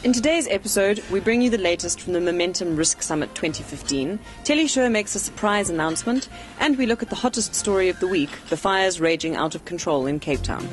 In today's episode, we bring you the latest from the Momentum Risk Summit 2015. Telesure makes a surprise announcement, and we look at the hottest story of the week, the fires raging out of control in Cape Town.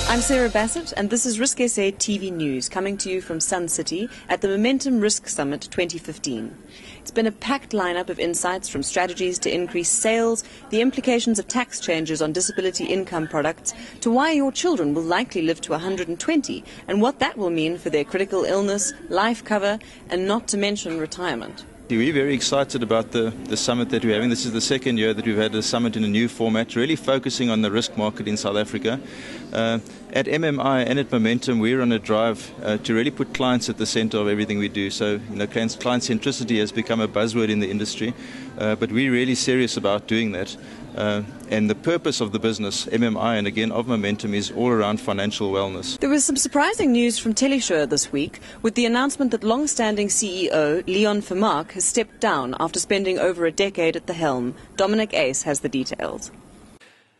I'm Sarah Bassett, and this is RISKSA TV News, coming to you from Sun City at the Momentum Risk Summit 2015. It's been a packed lineup of insights, from strategies to increase sales, the implications of tax changes on disability income products, to why your children will likely live to 120 and what that will mean for their critical illness, life cover, and not to mention retirement. We're very excited about the summit that we're having. This is the second year that we've had a summit in a new format, really focusing on the risk market in South Africa. At MMI and at Momentum, we're on a drive to really put clients at the center of everything we do. So, client centricity has become a buzzword in the industry, but we're really serious about doing that. And the purpose of the business, MMI, and again of Momentum, is all around financial wellness. There was some surprising news from Telesure this week with the announcement that long-standing CEO Leon Vermaak has stepped down after spending over a decade at the helm. Dominic Ace has the details.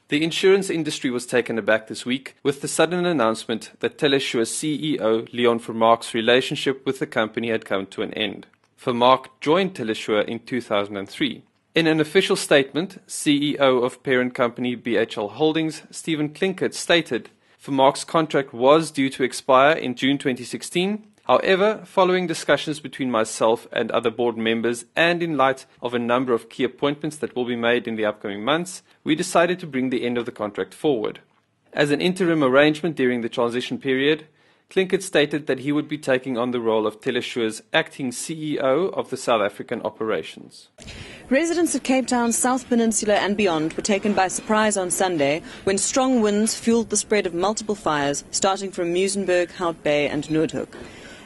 The insurance industry was taken aback this week with the sudden announcement that Telesure CEO Leon Vermaak's relationship with the company had come to an end. Vermaak joined Telesure in 2003. In an official statement, CEO of parent company BHL Holdings, Stephen Klinkert, stated Vermaak's contract was due to expire in June 2016. However, following discussions between myself and other board members, and in light of a number of key appointments that will be made in the upcoming months, we decided to bring the end of the contract forward. As an interim arrangement during the transition period, Klinkert stated that he would be taking on the role of Telesure's acting CEO of the South African operations. Residents of Cape Town's South Peninsula and beyond were taken by surprise on Sunday when strong winds fueled the spread of multiple fires, starting from Muizenberg, Hout Bay and Noordhoek.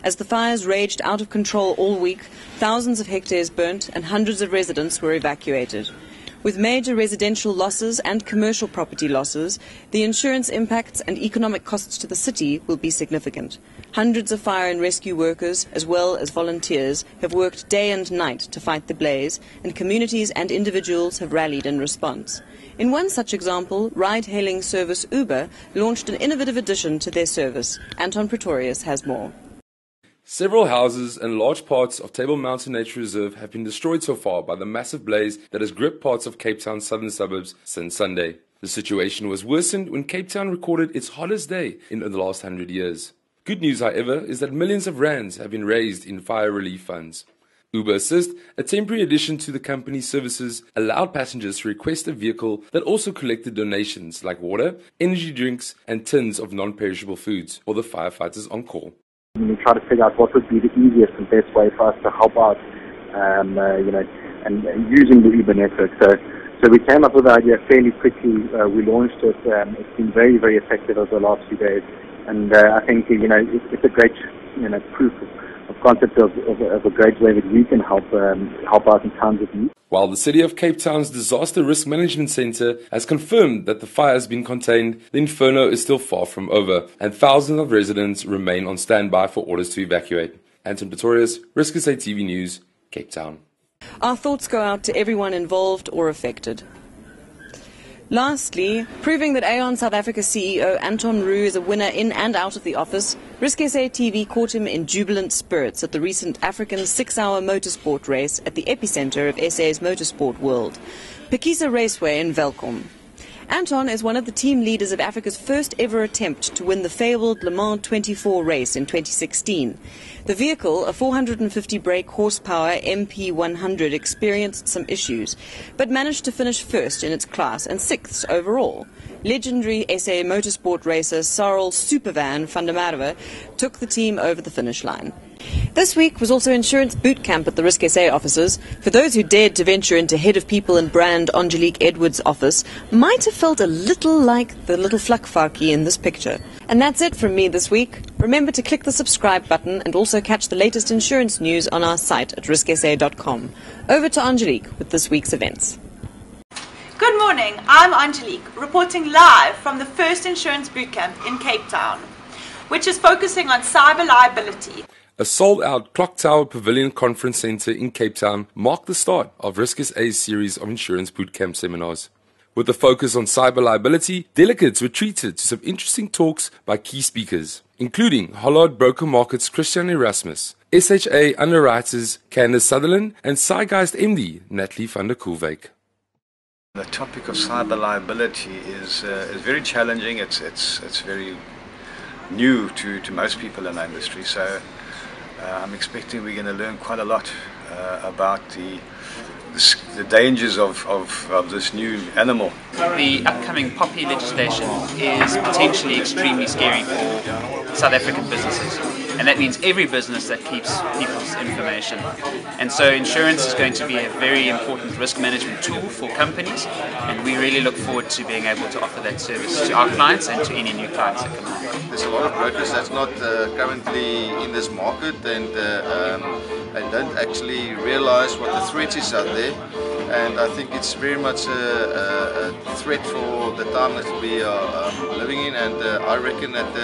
As the fires raged out of control all week, thousands of hectares burnt and hundreds of residents were evacuated. With major residential losses and commercial property losses, the insurance impacts and economic costs to the city will be significant. Hundreds of fire and rescue workers, as well as volunteers, have worked day and night to fight the blaze, and communities and individuals have rallied in response. In one such example, ride-hailing service Uber launched an innovative addition to their service. Anton Pretorius has more. Several houses and large parts of Table Mountain Nature Reserve have been destroyed so far by the massive blaze that has gripped parts of Cape Town's southern suburbs since Sunday. The situation was worsened when Cape Town recorded its hottest day in the last 100 years. Good news, however, is that millions of rands have been raised in fire relief funds. Uber Assist, a temporary addition to the company's services, allowed passengers to request a vehicle that also collected donations like water, energy drinks, and tins of non-perishable foods for the firefighters on call. We try to figure out what would be the easiest and best way for us to help out, and using the Uber network. So we came up with the idea fairly quickly. We launched it. It's been very, very effective over the last few days, and I think it's a great proof of concept of a great way that we can help out in times of need. While the City of Cape Town's Disaster Risk Management Centre has confirmed that the fire has been contained, the inferno is still far from over, and thousands of residents remain on standby for orders to evacuate. Anton Pretorius, RISKSA TV News, Cape Town. Our thoughts go out to everyone involved or affected. Lastly, proving that Aon South Africa CEO Anton Roux is a winner in and out of the office, RISKSA TV caught him in jubilant spirits at the recent African 6-hour motorsport race at the epicenter of SA's motorsport world, Phakisa Raceway in Welkom. Anton is one of the team leaders of Africa's first ever attempt to win the fabled Le Mans 24 race in 2016. The vehicle, a 450 brake horsepower MP100, experienced some issues, but managed to finish first in its class and 6th overall. Legendary SA motorsport racer Sarah Supervan van der Merwe took the team over the finish line. This week was also Insurance Bootcamp at the RISKSA offices. For those who dared to venture into Head of People and Brand Angelique Edwards' office, might have felt a little like the little flakvarkie in this picture. And that's it from me this week. Remember to click the subscribe button and also catch the latest insurance news on our site at risksa.com. Over to Angelique with this week's events. Good morning, I'm Angelique, reporting live from the first Insurance Bootcamp in Cape Town, which is focusing on cyber liability. A sold-out Clock Tower Pavilion Conference Centre in Cape Town marked the start of RISKSA's series of Insurance Bootcamp seminars. With a focus on cyber liability, delegates were treated to some interesting talks by key speakers, including Hollard Broker Markets Christian Erasmus, SHA Underwriters Candace Sutherland, and Cygeist MD Natalie van der Koolwyk. The topic of cyber liability is very challenging. It's very new to most people in the industry. So I'm expecting we're going to learn quite a lot about the dangers of this new animal. The upcoming POPI legislation is potentially extremely scary for South African businesses, and that means every business that keeps people's information. And so insurance is going to be a very important risk management tool for companies, and we really look forward to being able to offer that service to our clients and to any new clients that come along. There's a lot of brokers that's not currently in this market and don't actually realize what the threat is out there, and I think it's very much a threat for the time that we are living in, and I reckon that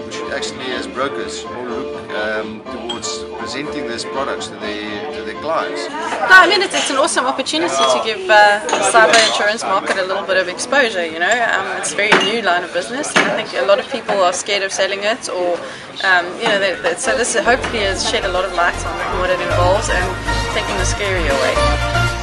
we should actually, as brokers, all look towards presenting these products to their clients. No, I mean it's an awesome opportunity to give the cyber insurance market a little bit of exposure. You know, it's a very new line of business, and I think a lot of people are scared of selling it, or so this hopefully has shed a lot of light on what it involves and taking the scary away.